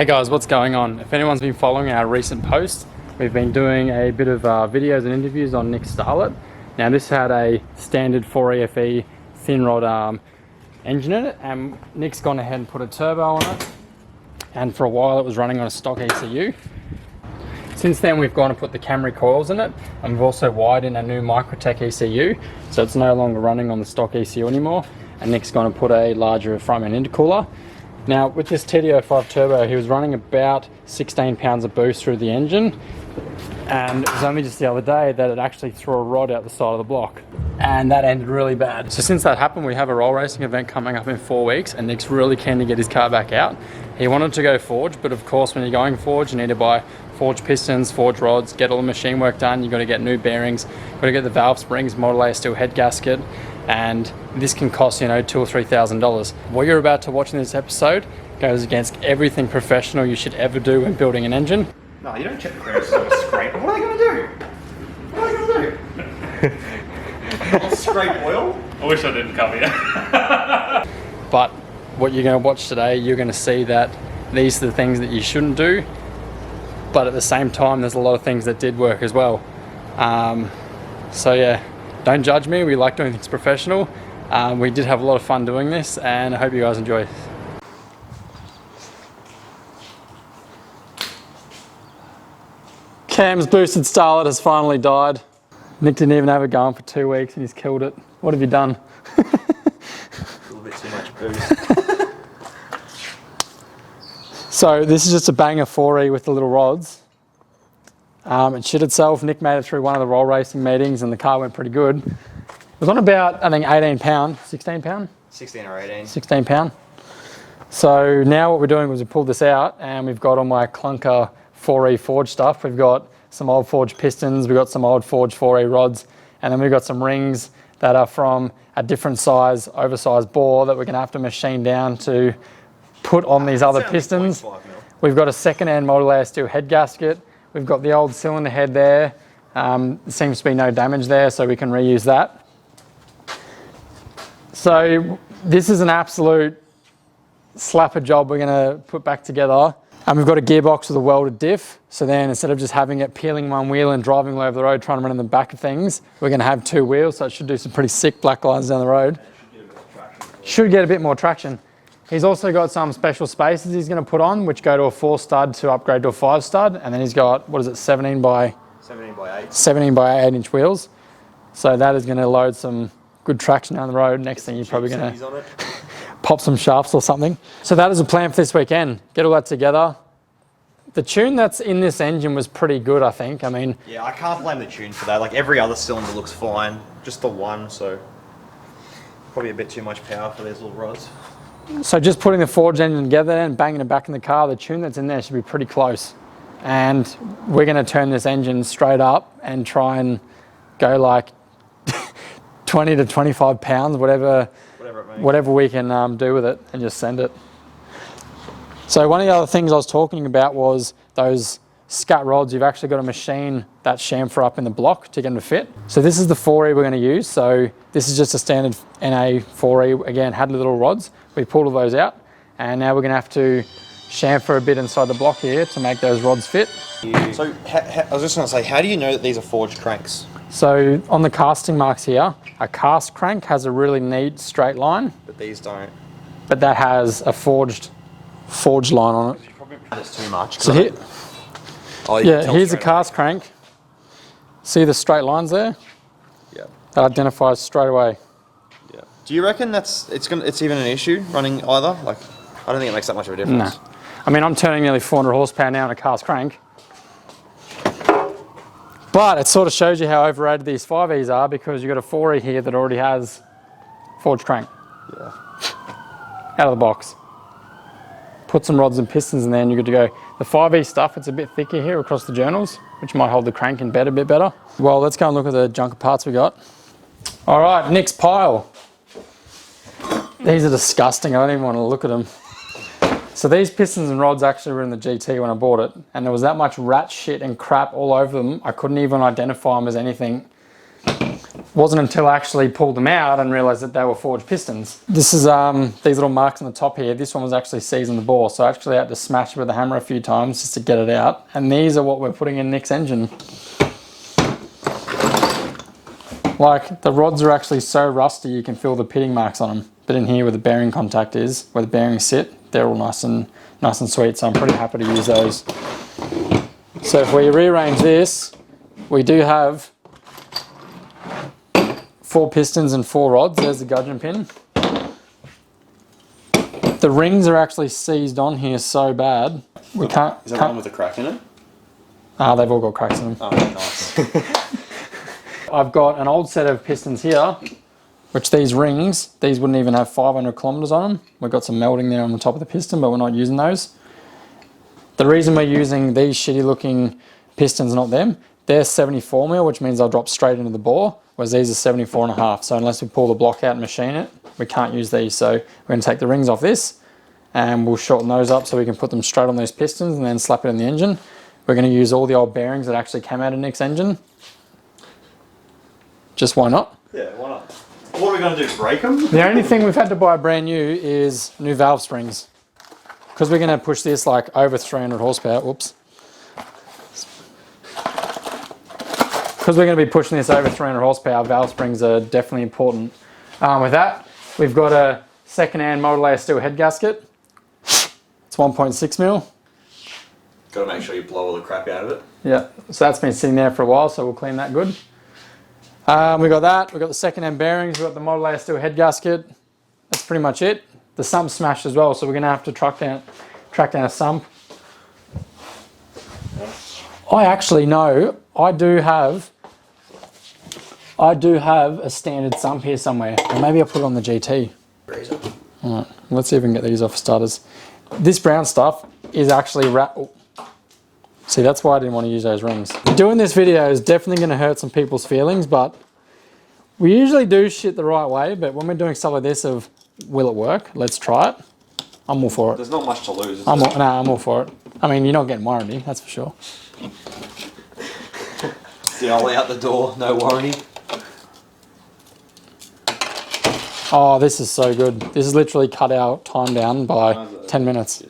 Hey guys, what's going on? If anyone's been following our recent posts, we've been doing a bit of videos and interviews on Nick's Starlet. Now this had a standard 4EFE thin rod engine in it, and Nick's gone ahead and put a turbo on it, and for a while it was running on a stock ECU. Since then we've gone and put the Camry coils in it, and we've also wired in a new Microtech ECU, so it's no longer running on the stock ECU anymore, and Nick's going to put a larger front end intercooler. Now with this TD05 turbo, he was running about 16 pounds of boost through the engine, and it was only just the other day that it actually threw a rod out the side of the block, and that ended really bad. So since that happened, we have a roll racing event coming up in 4 weeks, and Nick's really keen to get his car back out. He wanted to go forged, but of course when you're going forged, you need to buy forged pistons, forged rods, get all the machine work done. You've got to get new bearings, got to get the valve springs, Model A steel head gasket, and this can cost, you know, $2,000 or $3,000. What you're about to watch in this episode goes against everything professional you should ever do when building an engine. No, you don't check the clearances on a scrape. What are they going to do? What are they going to do? Scrape oil? I wish I didn't come here. But what you're going to watch today, you're going to see that these are the things that you shouldn't do, but at the same time there's a lot of things that did work as well. So yeah, don't judge me, we like doing things professional. We did have a lot of fun doing this, and I hope you guys enjoy. Cam's boosted Starlet has finally died. Nick didn't even have it going for 2 weeks and he's killed it. What have you done? A little bit too much boost. So this is just a banger 4E with the little rods. It shit itself. Nick made it through one of the roll racing meetings and the car went pretty good. It was on about, I think, 18 pound, 16 pound? 16 or 18. 16 pound. So now what we're doing is we pulled this out and we've got all my clunker 4E forged stuff. We've got some old forged pistons, we've got some old forged 4E rods, and then we've got some rings that are from a different size, oversized bore that we're gonna have to machine down to put on these other pistons. We've got a second-hand Model A steel head gasket. We've got the old cylinder head there. There seems to be no damage there, so we can reuse that. So this is an absolute slapper job we're gonna put back together. And we've got a gearbox with a welded diff. So then instead of just having it peeling one wheel and driving all over the road trying to run in the back of things, we're gonna have 2 wheels, so it should do some pretty sick black lines down the road. Should get a bit more traction. He's also got some special spaces he's gonna put on, which go to a 4 stud to upgrade to a 5 stud. And then he's got, what is it, 17 by 8 inch wheels. So that is gonna load some good traction down the road. Next thing you're probably gonna pop some shafts or something. So that is a plan for this weekend. Get all that together. The tune that's in this engine was pretty good, I think. I mean, yeah, I can't blame the tune for that. Like every other cylinder looks fine, just the one, so probably a bit too much power for these little rods. So just putting the forged engine together and banging it back in the car, the tune that's in there should be pretty close. And we're gonna turn this engine straight up and try and go like 20 to 25 pounds, whatever we can do with it, and just send it. So one of the other things I was talking about was those scat rods. You've actually got to machine that chamfer up in the block to get them to fit. So this is the 4E we're going to use. So this is just a standard NA 4E. Again, had little rods. We pulled all those out, and now we're going to have to chamfer a bit inside the block here to make those rods fit. So I was just going to say, how do you know that these are forged cranks? So on the casting marks here, a cast crank has a really neat straight line. But these don't. But that has a forged line on it. That's too much. So here, here's a cast crank. See the straight lines there? Yeah. That identifies straight away. Yeah. Do you reckon it's even an issue running either? Like, I don't think it makes that much of a difference. No. I mean, I'm turning nearly 400 horsepower now in a cast crank. But it sort of shows you how overrated these 5Es are, because you've got a 4E here that already has forged crank. Yeah. Out of the box. Put some rods and pistons in there and you're good to go. The 5E stuff, it's a bit thicker here across the journals, which might hold the crank in bed a bit better. Well, let's go and look at the junk of parts we got. All right, Nick's pile. These are disgusting, I don't even want to look at them. So these pistons and rods actually were in the GT when I bought it, and there was that much rat shit and crap all over them, I couldn't even identify them as anything. Wasn't until I actually pulled them out and realised that they were forged pistons. This is these little marks on the top here. This one was actually seizing the bore, so I actually had to smash it with a hammer a few times just to get it out. And these are what we're putting in Nick's engine. Like, the rods are actually so rusty you can feel the pitting marks on them. But in here where the bearing contact is, where the bearings sit, they're all nice and sweet, so I'm pretty happy to use those. So if we rearrange this, we do have 4 pistons and 4 rods. There's the gudgeon pin. The rings are actually seized on here so bad. We can't. Is that one with a crack in it? Ah, they've all got cracks in them. Oh, nice. I've got an old set of pistons here, which these rings, these wouldn't even have 500 kilometers on them. We've got some melding there on the top of the piston, but we're not using those. The reason we're using these shitty looking pistons, not them, they're 74 mil, which means they'll drop straight into the bore, whereas these are 74 and a half. So unless we pull the block out and machine it, we can't use these. So we're going to take the rings off this and we'll shorten those up so we can put them straight on those pistons and then slap it in the engine. We're going to use all the old bearings that actually came out of Nick's engine. Just why not? Yeah, why not? What are we going to do, break them? The only thing we've had to buy brand new is new valve springs. Because we're going to push this like over 300 horsepower. Whoops. Because we're going to be pushing this over 300 horsepower, valve springs are definitely important. With that, we've got a second-hand multi-layer steel head gasket. It's 1.6 mil. Got to make sure you blow all the crap out of it. Yeah, so that's been sitting there for a while, so we'll clean that good. We got that. We've got the second-hand bearings. We've got the multi-layer steel head gasket. That's pretty much it. The sump's smashed as well, so we're going to have to track down a sump. I actually know I do have a standard sump here somewhere, and maybe I'll put it on the GT. All right, let's see if we can get these off starters. This brown stuff is actually See, that's why I didn't want to use those rings. Doing this video is definitely going to hurt some people's feelings, but we usually do shit the right way. But when we're doing stuff like this, of will it work? Let's try it. I'm all for it. There's not much to lose. I'm all for it. I mean, you're not getting warranty, that's for sure. It's the ollie out the door, no warranty. Oh, this is so good. This is literally cut our time down by 10 minutes.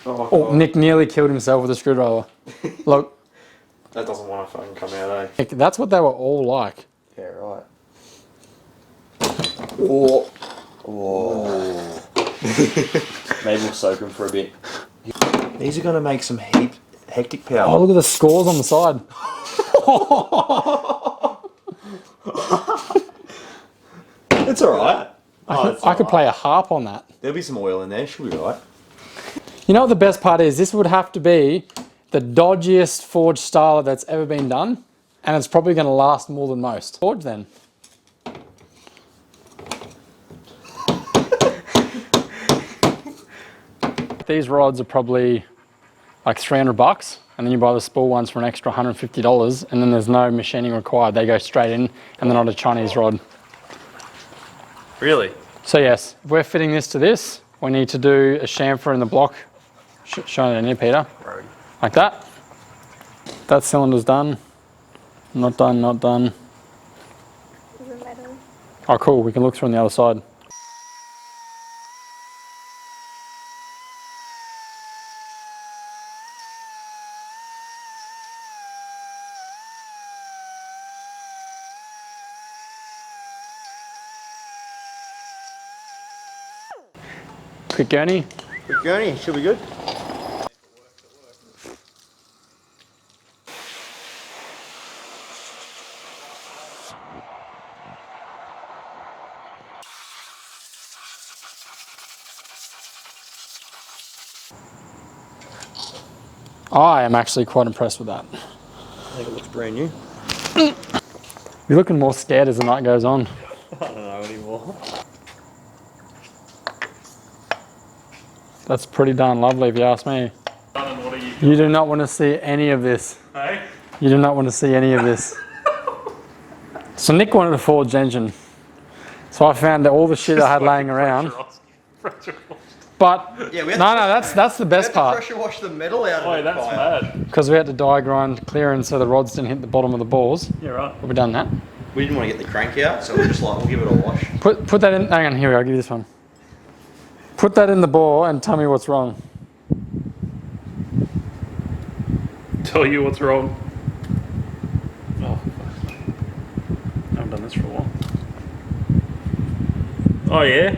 Oh, Nick nearly killed himself with a screwdriver. Look. That doesn't want to fucking come out, eh? Nick, that's what they were all like. Yeah, right. Oh. Oh. Maybe we'll soak them for a bit. These are going to make some hectic power. Oh, look at the scores on the side. It's alright. I could play a harp on that. There'll be some oil in there, should be right. You know what the best part is? This would have to be the dodgiest forged starlet that's ever been done, and it's probably going to last more than most. Forge then. These rods are probably like 300 bucks, and then you buy the spool ones for an extra $150, and then there's no machining required. They go straight in, and they're not a Chinese rod. Really? So yes, if we're fitting this to this, we need to do a chamfer in the block. Showing it in here, Peter. Right. Like that. That cylinder's done. Not done, not done. Is it metal? Oh cool, we can look through on the other side. Quick gurney. Quick gurney, should be good. I am actually quite impressed with that. I think it looks brand new. You're looking more scared as the night goes on. I don't know anymore. That's pretty darn lovely if you ask me. You do not want to see any of this. Hey? You do not want to see any of this. So Nick wanted a forged engine. So I found all the shit I had laying around. But But Yeah, we had no, to- that's the best part. Pressure wash the metal out of Oh, it. that's fire. mad. Because we had to die grind clearance so the rods didn't hit the bottom of the balls. Yeah, right. Have we done that? We didn't want to get the crank out, so we're just like, we'll give it a wash. Put that in. Hang on, here we go. I'll give you this one. Put that in the bore and tell me what's wrong. Tell you what's wrong. Oh, fuck. I haven't done this for a while. Oh, yeah?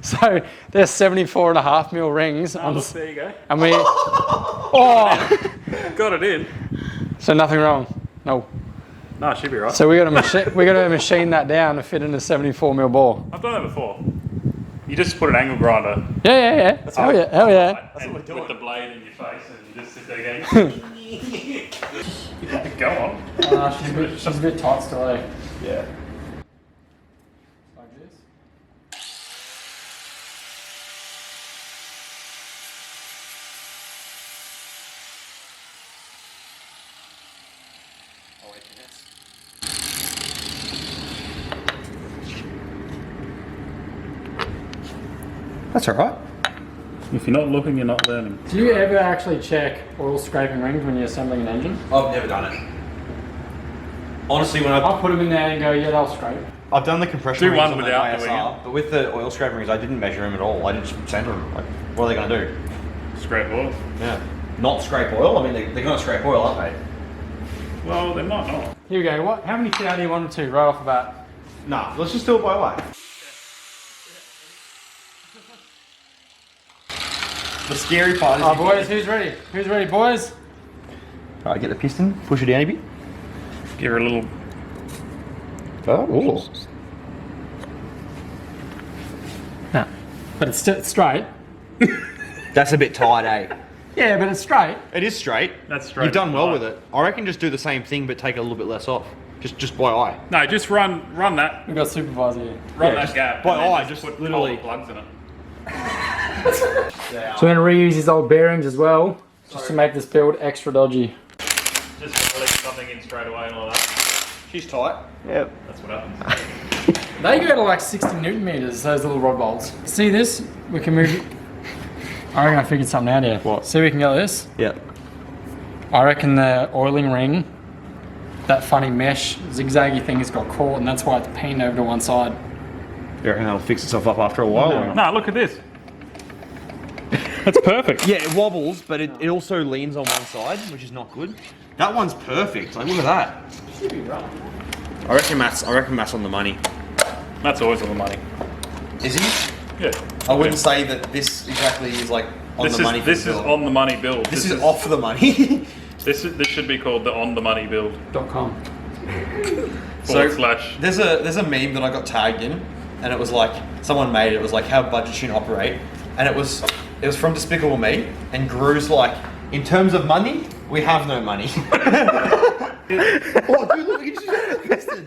So there's 74.5 mil rings Oh, on, look, there you go. and we. Oh, Got it in. so nothing wrong. No. No, it should be right. So we got to machine that down to fit in a 74 mil bore. I've done that before. You just put an angle grinder. Yeah. Hell yeah, hell yeah. That's what we're doing. With the blade in your face and you just sit there going, go on. She's a bit tight still, eh? Yeah. Like this. Oh, wait, yes. That's alright. If you're not looking, you're not learning. Do you ever actually check oil scraping rings when you're assembling an engine? I've never done it. Honestly, when I'll put them in there and go, yeah, they'll scrape. I've done the compression Do rings one on the without doing ISR, but with the oil scraping rings, I didn't measure them at all. I just center them. Like, what are they going to do? Scrape oil. Yeah. Not scrape oil? I mean, they're going to scrape oil, aren't they? Well, they might not. Here we go. How many feet out do you want to right off the bat? Nah, let's just do it by eye. The scary part is... Oh, boys, who's ready? Who's ready, boys? Alright, get the piston, push it down a bit. Give her a little. Oh. No. But it's still straight. That's a bit tight, eh? Yeah, but it's straight. It is straight. That's straight. You've done well Right. with it. I reckon just do the same thing, but take a little bit less off. Just by eye. No, just run that. We've got supervisor here. Run Yeah, that just gap. by and then eye, just put literally- all the plugs in it. So we're going to reuse these old bearings as well, just to make this build extra dodgy. Just release something in straight away and all that. She's tight. Yep. That's what happens. They go to like 60 newton meters, those little rod bolts. See this? We can move. I reckon I figured something out here. What? See, we can go this. Yep. I reckon the oiling ring, that funny mesh zigzaggy thing has got caught, and that's why it's pinned over to one side. You reckon that'll fix itself up after a while? or not? No, look at this. That's perfect. Yeah, it wobbles, but it also leans on one side, which is not good. That one's perfect. Like, look at that. Should be right. I reckon Matt's on the money. That's always on the money. Is he? Yeah. I wouldn't say that this exactly is like on This the money. is this is on the money build. This is off the money. This should be called the on the money build. .com. Forward slash. There's a meme that I got tagged in, and it was like someone made it. It was like how budget should operate, and it was from Despicable Me, and Gru's like, in terms of money, we have no money. Oh, dude, look, you just use that as a piston.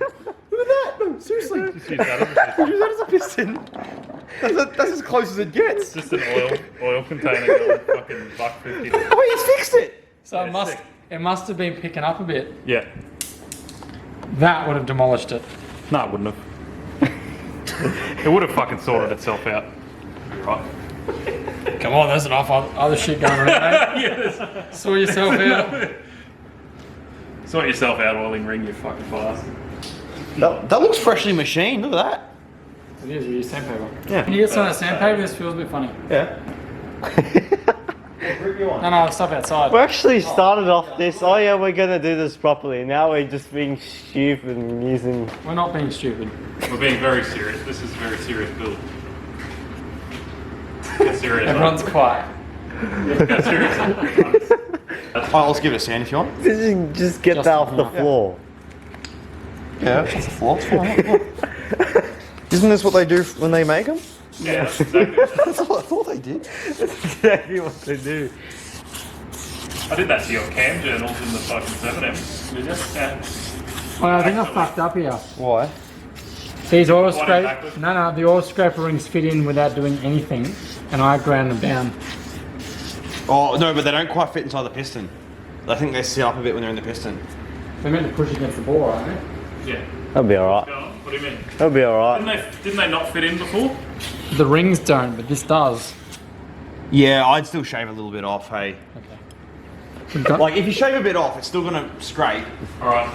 Look at that. No, seriously. Just use that as a piston. Use that as a piston. That's as close as it gets. Just an oil container going fucking $1.50. Oh, he's fixed it. So Yeah, it must have been picking up a bit. Yeah. That would have demolished it. No, it wouldn't have. It would have fucking sorted itself out. Right. Come on, there's enough other shit going on, mate. Yes. Sort yourself out. Sort yourself out, oiling ring, you fucking bastard. That looks freshly machined. Look at It is, we use sandpaper. Yeah. Can you get some of that sandpaper? This feels a bit funny. that. Yeah. No, stuff outside. We actually started off this, oh yeah, we're gonna do this properly. Now we're just being stupid and using... We're not being stupid. We're being very serious. This is a very serious build. Get serious. Everyone's quiet. Get serious. I'll just give it a sand if you want. Just get Just that off the enough. floor. Yeah, it's the floor. It's fine. Isn't this what they do when they make them? Yeah, that's exactly. That's what I thought they did. That's exactly what they do. I did that to your cam journals in the fucking 7M. Did you? Yeah. Well, I think I fucked up here. Why? These oil One scrape. backwards. No, the oil scraper rings fit in without doing anything, and I ground them down. Oh no, but they don't quite fit inside the piston. I think they sit up a bit when they're in the piston. They're meant to push against the bore, aren't they? Yeah. That'll be alright. Go on. What do you mean? That'll be alright. Didn't they not fit in before? The rings don't, but this does. Yeah, I'd still shave a little bit off, hey. We've got- Like, if you shave a bit off, it's still gonna scrape. Alright.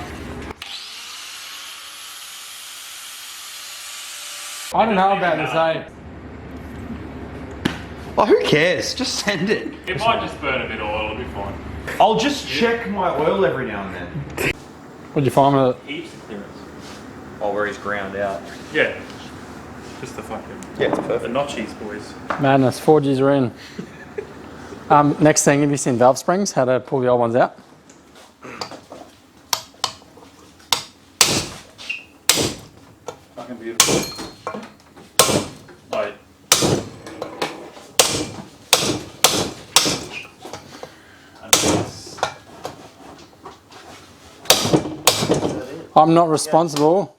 I don't know about this, eh? Oh, who cares? Just send it. It might just burn a bit of oil, it'll be fine. I'll just check my oil every now and then. What'd you find with it? Heaps of clearance. Oh, where he's ground out. Yeah. Just the fucking... Yeah, it's The perfect. notchies, boys. Madness, 4Gs are in. Next thing, have you seen valve springs? How to pull the old ones out? Fucking beautiful. Like... I'm not responsible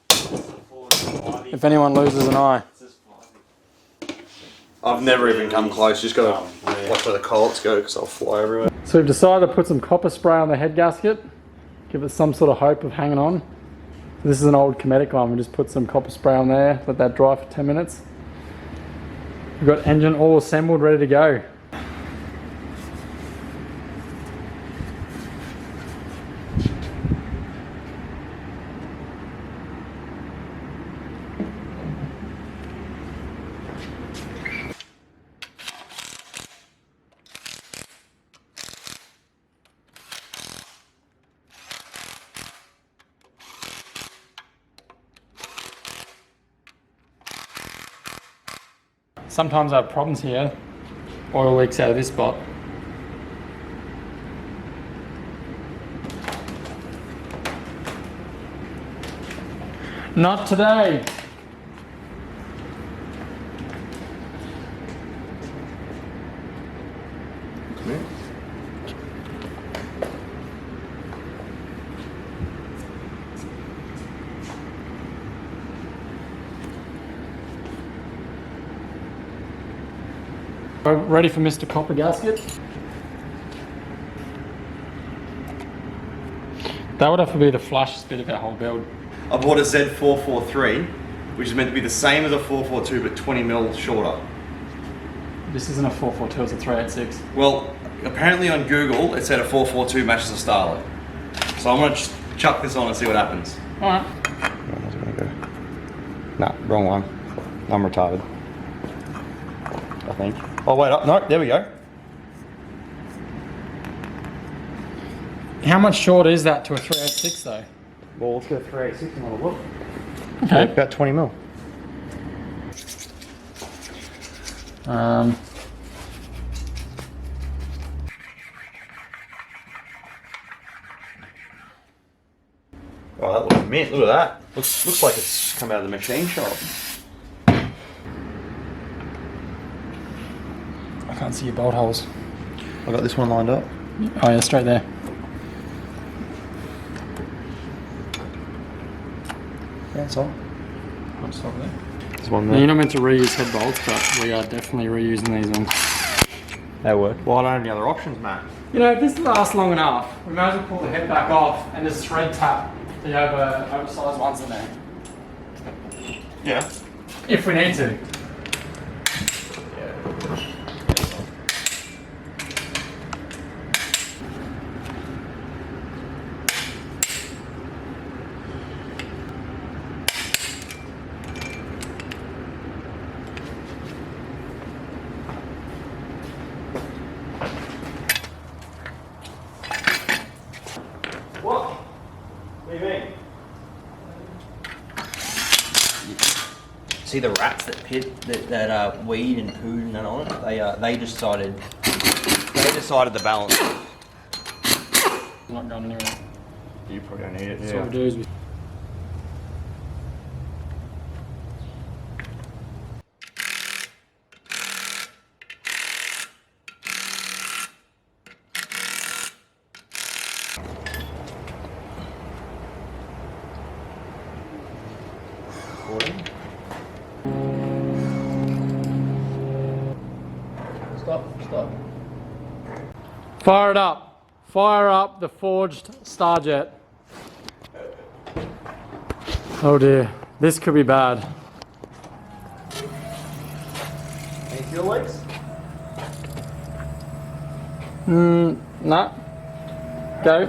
if anyone loses an eye. I've never even come close. Just gotta watch where the collets go because I'll fly everywhere. So we've decided to put some copper spray on the head gasket, give it some sort of hope of hanging on. So this is an old Cometic one. We just put some copper spray on there, let that dry for 10 minutes. We've got engine all assembled, ready to go. Sometimes I have problems here. Oil leaks out of this spot. Not today. We're ready for Mr. Copper Gasket. That would have to be the flashiest bit of our whole build. I bought a Z443, which is meant to be the same as a 442 but 20 mil shorter. This isn't a 442, it's a 386. Well, apparently on Google it said a 442 matches a Starlet. So I'm gonna just chuck this on and see what happens. Alright. Where's it gonna go? Nah, wrong one. I'm retarded. I think. Oh wait, no, there we go. How much shorter is that to a 386 though? Well, let's go 386 and have a look. Okay. About 20 mil. Oh, that looks mint. Look at that. Looks like it's come out of the machine shop. I can't see your bolt holes. I got this one lined up. Oh yeah, straight there. Yeah, it's all. I'll stop there. There's one Now, there. you're not meant to reuse head bolts, but we are definitely reusing these ones. That work. Well, I don't have any other options, Matt. You know, if this lasts long enough, we might as well pull the head back off and just thread tap the oversized ones in there. Yeah. If we need to. What? What do you mean? See the rats that weed and poo and that on it? They decided the balance. Not going anywhere. You probably don't need it. So what we do is we Stop. fire it up. Fire up the forged Starjet. Oh dear, this could be bad. Your legs? No. Go.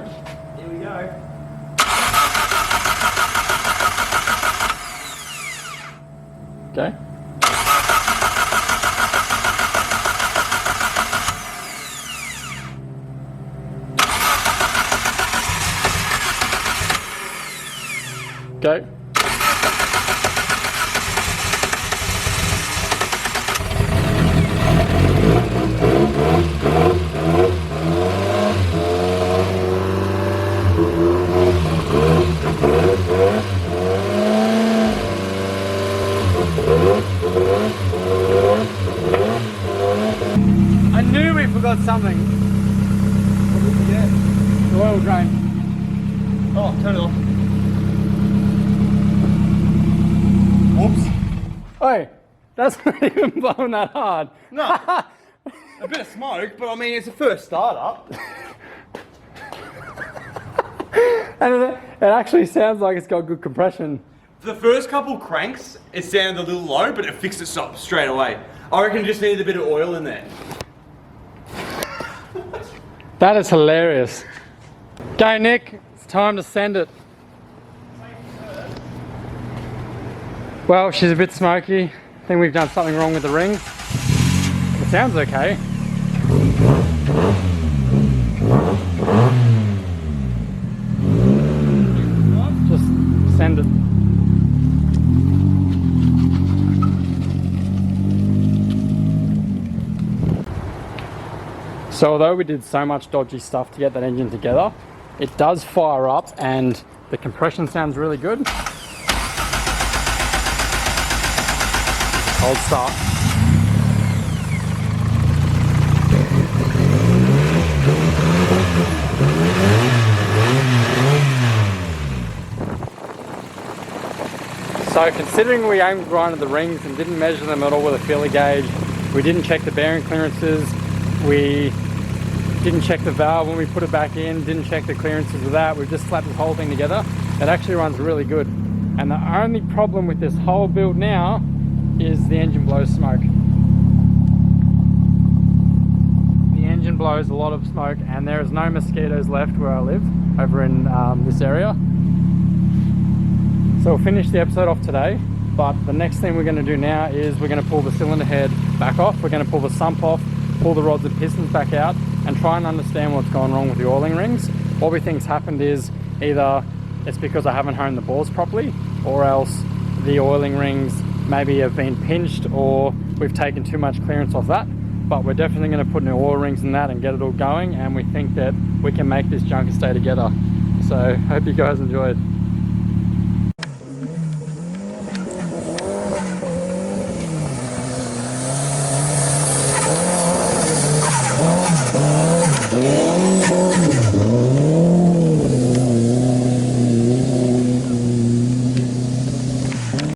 Here we go. Go. Go. I knew we forgot something. What did we get? The oil drain. Oh, turn it off. Whoops. Oi, that's not even blowing that hard. No. A bit of smoke, but I mean, it's a first startup. And it actually sounds like it's got good compression. For the first couple cranks, it sounded a little low, but it fixed itself straight away. I reckon it just needed a bit of oil in there. That is hilarious. Go, Nick. It's time to send it. Well, she's a bit smoky. I think we've done something wrong with the rings. It sounds okay. Just send it. So although we did so much dodgy stuff to get that engine together, it does fire up and the compression sounds really good. Cold start. So considering we aimed right at the rings and didn't measure them at all with a feeler gauge, we didn't check the bearing clearances, we didn't check the valve when we put it back in, didn't check the clearances of that, we've just slapped this whole thing together. It actually runs really good. And the only problem with this whole build now is the engine blows smoke. The engine blows a lot of smoke and there is no mosquitoes left where I live, over in this area. So we'll finish the episode off today, but the next thing we're going to do now is we're going to pull the cylinder head back off, we're going to pull the sump off, pull the rods and pistons back out and try and understand what's going wrong with the oiling rings. What we think's happened is either it's because I haven't honed the bores properly, or else the oiling rings maybe have been pinched or we've taken too much clearance off that. But we're definitely going to put new oil rings in that and get it all going, and we think that we can make this junker stay together. So hope you guys enjoyed.